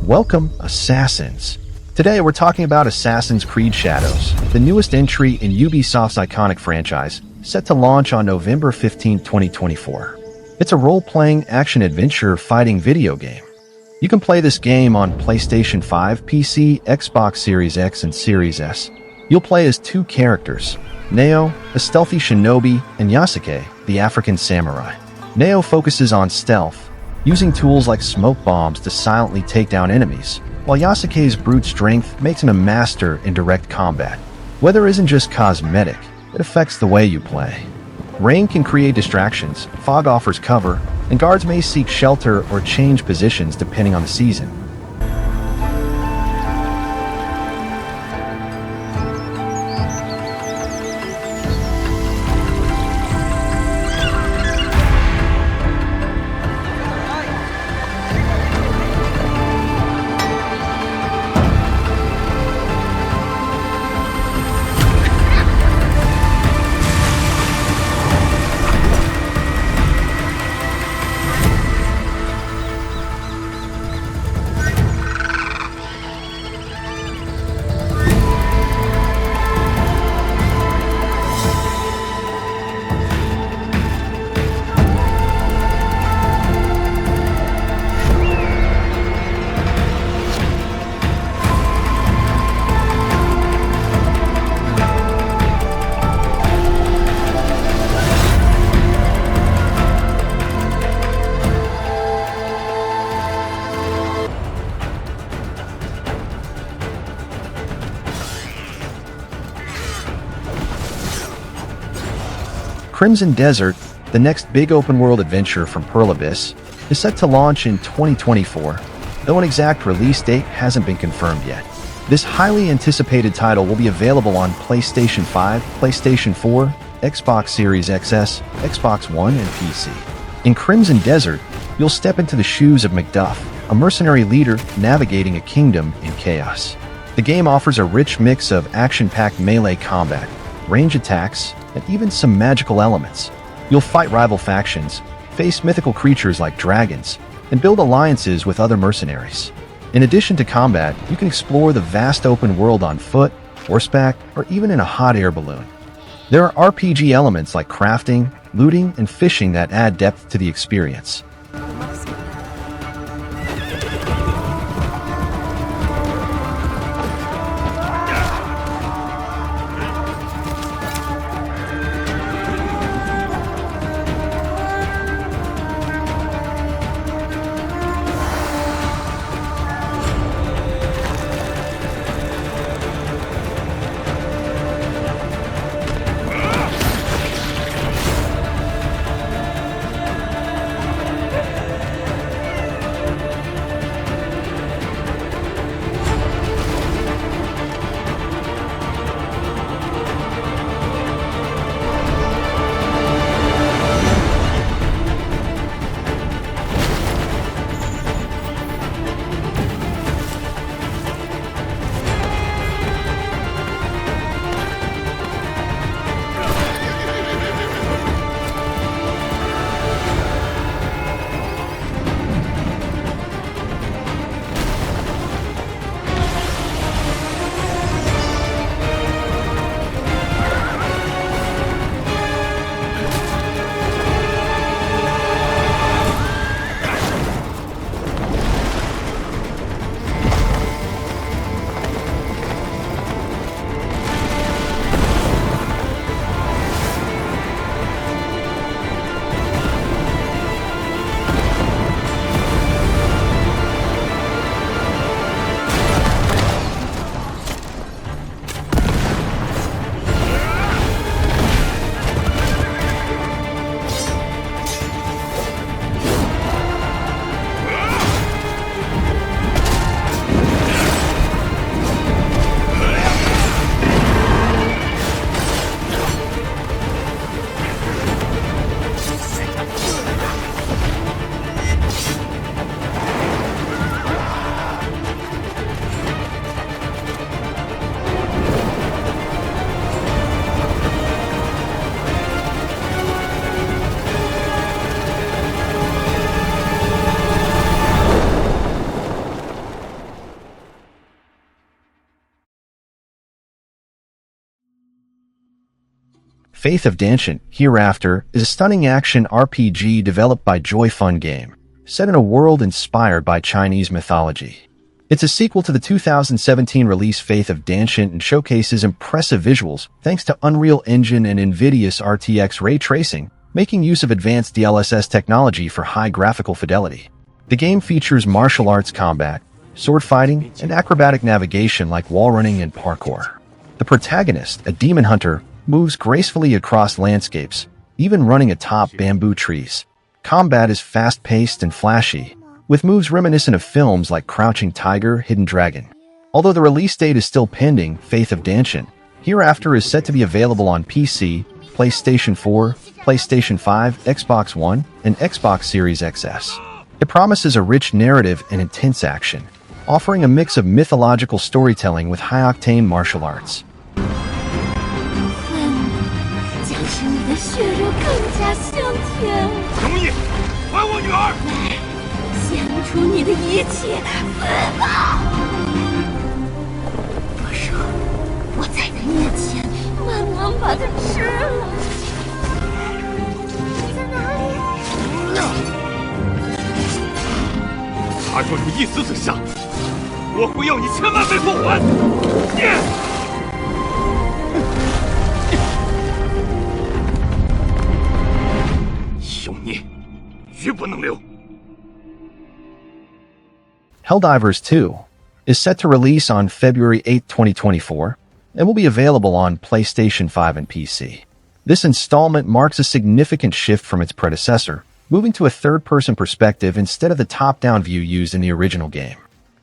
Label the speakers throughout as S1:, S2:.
S1: Welcome, Assassins! Today we're talking about Assassin's Creed Shadows, the newest entry in Ubisoft's iconic franchise, set to launch on November 15, 2024. It's a role-playing, action-adventure fighting video game. You can play this game on PlayStation 5, PC, Xbox Series X, and Series S. You'll play as two characters, Neo, a stealthy shinobi, and Yasuke, the African samurai. Neo focuses on stealth, using tools like smoke bombs to silently take down enemies, while Yasuke's brute strength makes him a master in direct combat. Weather isn't just cosmetic, it affects the way you play. Rain can create distractions, fog offers cover, and guards may seek shelter or change positions depending on the season. Crimson Desert, the next big open-world adventure from Preludes, is set to launch in 2024, though an exact release date hasn't been confirmed yet. This highly anticipated title will be available on PlayStation 5, PlayStation 4, Xbox Series XS, Xbox One, and PC. In Crimson Desert, you'll step into the shoes of Macduff, a mercenary leader navigating a kingdom in chaos. The game offers a rich mix of action-packed melee combat, range attacks, and even some magical elements. You'll fight rival factions, face mythical creatures like dragons, and build alliances with other mercenaries. In addition to combat, you can explore the vast open world on foot, horseback, or even in a hot air balloon. There are RPG elements like crafting, looting, and fishing that add depth to the experience. Faith of Danschant Hereafter is a stunning action RPG developed by Joy Fun Game, set in a world inspired by Chinese mythology. It's a sequel to the 2017 release Faith of Danschant and showcases impressive visuals thanks to Unreal Engine and NVIDIA's RTX ray tracing, making use of advanced DLSS technology for high graphical fidelity. The game features martial arts combat, sword fighting, and acrobatic navigation like wall running and parkour. The protagonist, a demon hunter, moves gracefully across landscapes, even running atop bamboo trees. Combat is fast-paced and flashy, with moves reminiscent of films like Crouching Tiger, Hidden Dragon. Although the release date is still pending, Faith of Danschant Hereafter is set to be available on PC, PlayStation 4, PlayStation 5, Xbox One, and Xbox Series XS. It promises a rich narrative and intense action, offering a mix of mythological storytelling with high-octane martial arts.
S2: 将使你的血肉更加香甜。
S3: 容易，还我女儿！
S2: 献出你的一切，死吧！我说，我在他面前慢慢把它吃了。你在哪里？
S3: 他若有一丝损伤，我会要你千万倍奉还！妖孽，绝不能留！
S1: Helldivers 2 is set to release on February 8, 2024, and will be available on PlayStation 5 and PC. This installment marks a significant shift from its predecessor, moving to a third-person perspective instead of the top-down view used in the original game.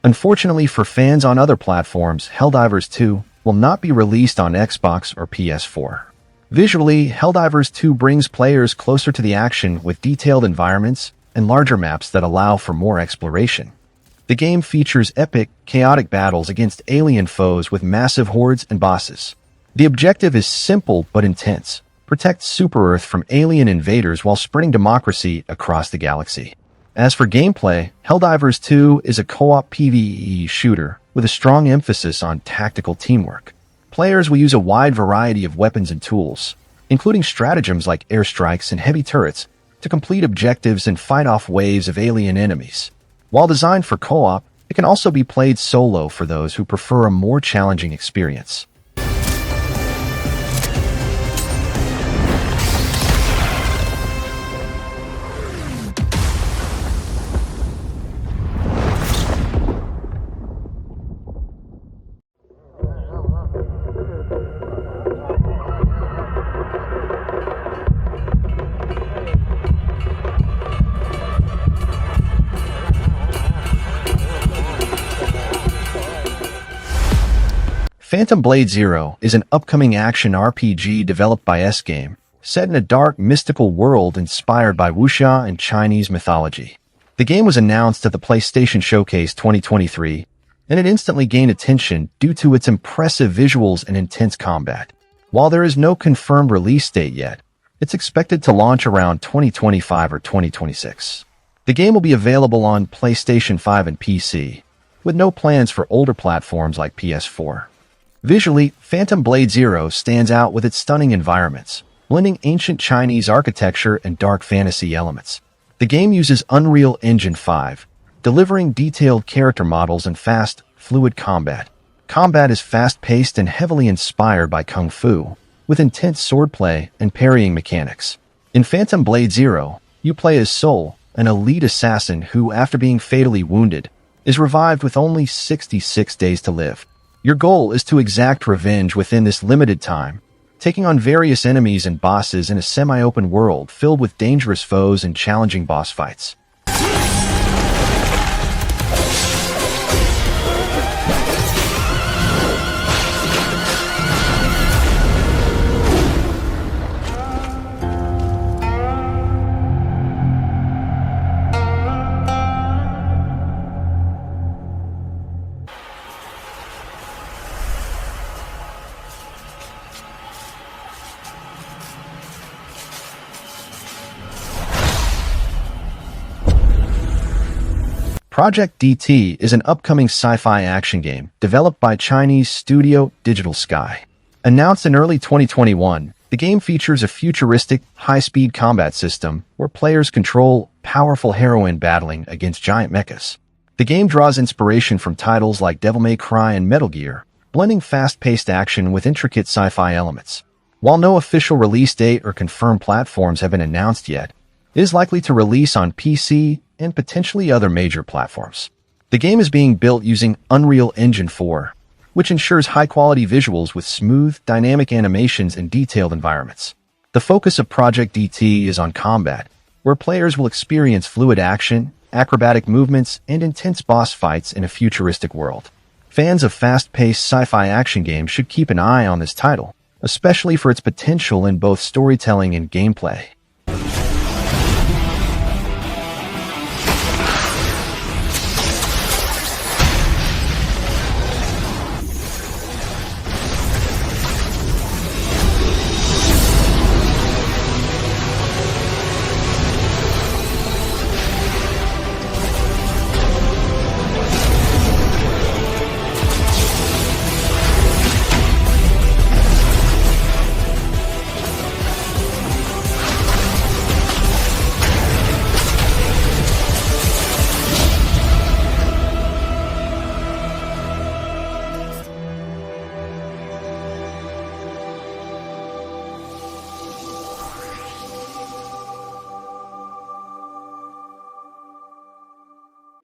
S1: Unfortunately for fans on other platforms, Helldivers 2 will not be released on Xbox or PS4. Visually, Helldivers 2 brings players closer to the action with detailed environments and larger maps that allow for more exploration. The game features epic, chaotic battles against alien foes with massive hordes and bosses. The objective is simple but intense: protect Super-Earth from alien invaders while spreading democracy across the galaxy. As for gameplay, Helldivers 2 is a co-op PvE shooter with a strong emphasis on tactical teamwork. Players will use a wide variety of weapons and tools, including stratagems like airstrikes and heavy turrets, to complete objectives and fight off waves of alien enemies. While designed for co-op, it can also be played solo for those who prefer a more challenging experience. Phantom Blade Zero is an upcoming action RPG developed by S-Game, set in a dark, mystical world inspired by wuxia and Chinese mythology. The game was announced at the PlayStation Showcase 2023, and it instantly gained attention due to its impressive visuals and intense combat. While there is no confirmed release date yet, it's expected to launch around 2025 or 2026. The game will be available on PlayStation 5 and PC, with no plans for older platforms like PS4. Visually, Phantom Blade Zero stands out with its stunning environments, blending ancient Chinese architecture and dark fantasy elements. The game uses Unreal Engine 5, delivering detailed character models and fast, fluid combat. Combat is fast-paced and heavily inspired by Kung Fu, with intense swordplay and parrying mechanics. In Phantom Blade Zero, you play as Soul, an elite assassin who, after being fatally wounded, is revived with only 66 days to live. Your goal is to exact revenge within this limited time, taking on various enemies and bosses in a semi-open world filled with dangerous foes and challenging boss fights. Project DT is an upcoming sci-fi action game developed by Chinese studio Digital Sky. Announced in early 2021, The game features a futuristic, high-speed combat system where players control powerful heroine battling against giant mechas. The game draws inspiration from titles like Devil May Cry and Metal Gear, blending fast-paced action with intricate sci-fi elements. While no official release date or confirmed platforms have been announced yet, it is likely to release on PC and potentially other major platforms. The game is being built using Unreal Engine 4, which ensures high-quality visuals with smooth, dynamic animations and detailed environments. The focus of Project DT is on combat, where players will experience fluid action, acrobatic movements, and intense boss fights in a futuristic world. Fans of fast-paced sci-fi action games should keep an eye on this title, especially for its potential in both storytelling and gameplay.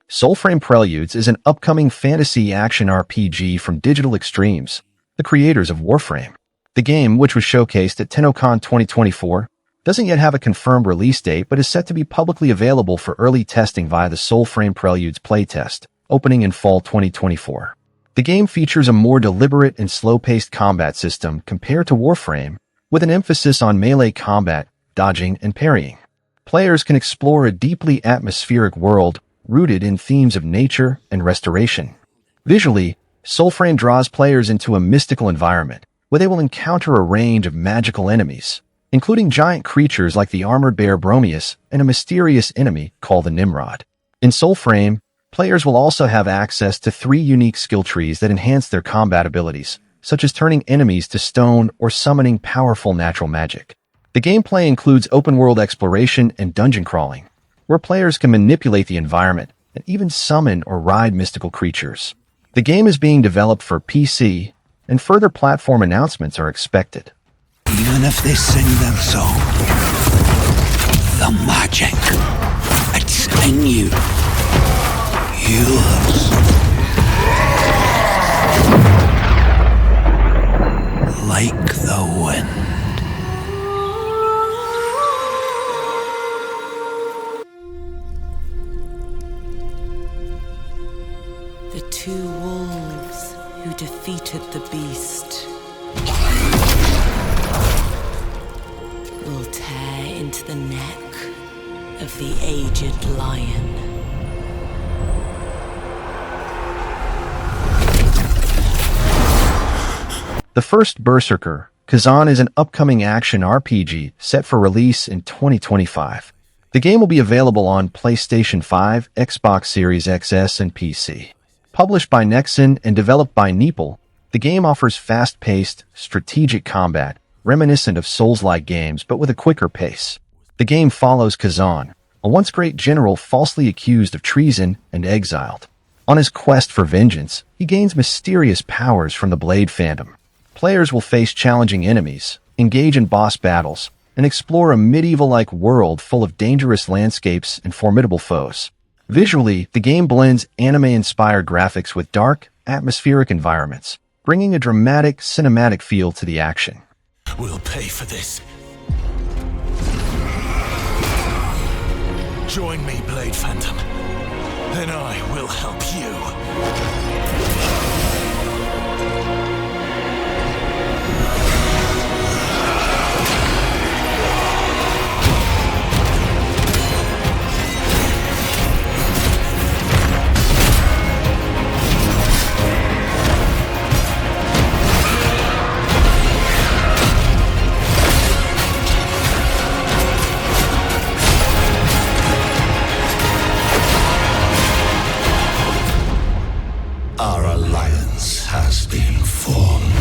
S1: Soulframe Preludes is an upcoming fantasy action RPG from Digital Extremes, the creators of Warframe. The game, which was showcased at TennoCon 2024, doesn't yet have a confirmed release date but is set to be publicly available for early testing via the Soulframe Preludes playtest, opening in fall 2024. The game features a more deliberate and slow-paced combat system compared to Warframe, with an emphasis on melee combat, dodging, and parrying. Players can explore a deeply atmospheric world rooted in themes of nature and restoration. Visually, Soulframe draws players into a mystical environment where they will encounter a range of magical enemies, including giant creatures like the armored bear Bromius and a mysterious enemy called the Nimrod. In Soulframe, players will also have access to 3 unique skill trees that enhance their combat abilities, such as turning enemies to stone or summoning powerful natural magic. The gameplay includes open-world exploration and dungeon crawling, where players can manipulate the environment and even summon or ride mystical creatures. The game is being developed for PC, and further platform announcements are expected.
S4: Even if they sing their song, the magic, it's in you. Yours. Like the wind.
S5: The 2 wolves who defeated the beast will tear into the neck of the aged lion.
S1: The first Berserker, Khazan, is an upcoming action RPG set for release in 2025. The game will be available on PlayStation 5, Xbox Series XS, and PC. Published by Nexon and developed by Neepal, the game offers fast-paced, strategic combat, reminiscent of Souls-like games but with a quicker pace. The game follows Khazan, a once great general falsely accused of treason and exiled. On his quest for vengeance, he gains mysterious powers from the Blade Phantom. Players will face challenging enemies, engage in boss battles, and explore a medieval-like world full of dangerous landscapes and formidable foes. Visually, the game blends anime-inspired graphics with dark, atmospheric environments, bringing a dramatic, cinematic feel to the action.
S4: We'll pay for this. Join me, Blade Phantom, and I will help you. Our alliance has been formed.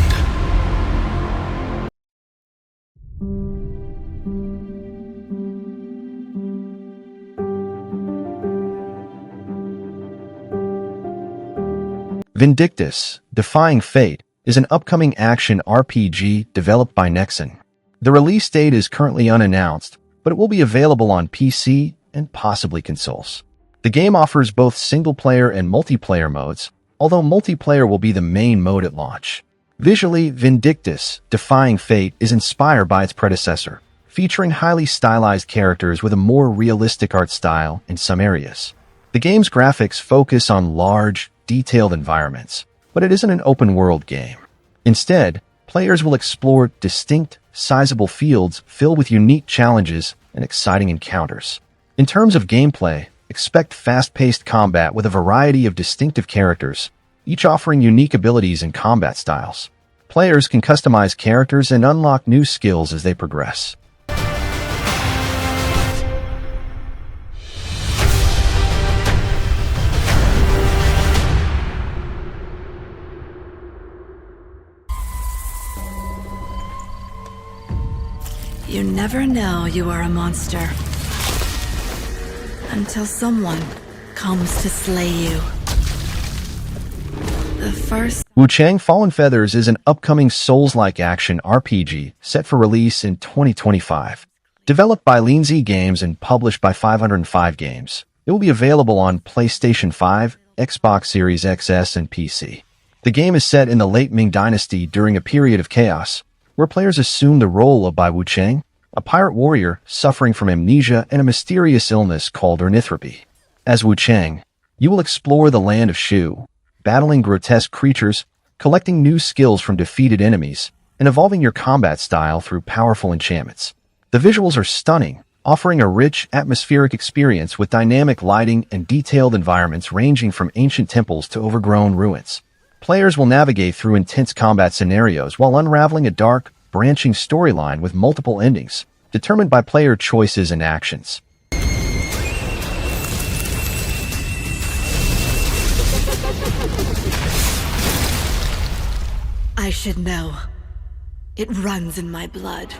S1: Vindictus, Defying Fate, is an upcoming action RPG developed by Nexon. The release date is currently unannounced, but it will be available on PC and possibly consoles. The game offers both single-player and multiplayer modes, although multiplayer will be the main mode at launch. Visually, Vindictus, Defying Fate is inspired by its predecessor, featuring highly stylized characters with a more realistic art style in some areas. The game's graphics focus on large, detailed environments, but it isn't an open-world game. Instead, players will explore distinct, sizable fields filled with unique challenges and exciting encounters. In terms of gameplay, expect fast-paced combat with a variety of distinctive characters, each offering unique abilities and combat styles. Players can customize characters and unlock new skills as they progress.
S5: You never know you are a monster until someone comes to slay you. The first
S1: Wuchang Fallen Feathers is an upcoming Souls-like action RPG set for release in 2025. Developed by Lindsay Games and published by 505 Games, it will be available on PlayStation 5, Xbox Series XS, and PC. The game is set in the late Ming Dynasty during a period of chaos, where players assume the role of Bai Wuchang, a pirate warrior suffering from amnesia and a mysterious illness called ornithropy. As Wuchang, you will explore the land of Shu, battling grotesque creatures, collecting new skills from defeated enemies, and evolving your combat style through powerful enchantments. The visuals are stunning, offering a rich, atmospheric experience with dynamic lighting and detailed environments ranging from ancient temples to overgrown ruins. Players will navigate through intense combat scenarios while unraveling a dark, branching storyline with multiple endings, determined by player choices and actions.
S5: I should know. It runs in my blood.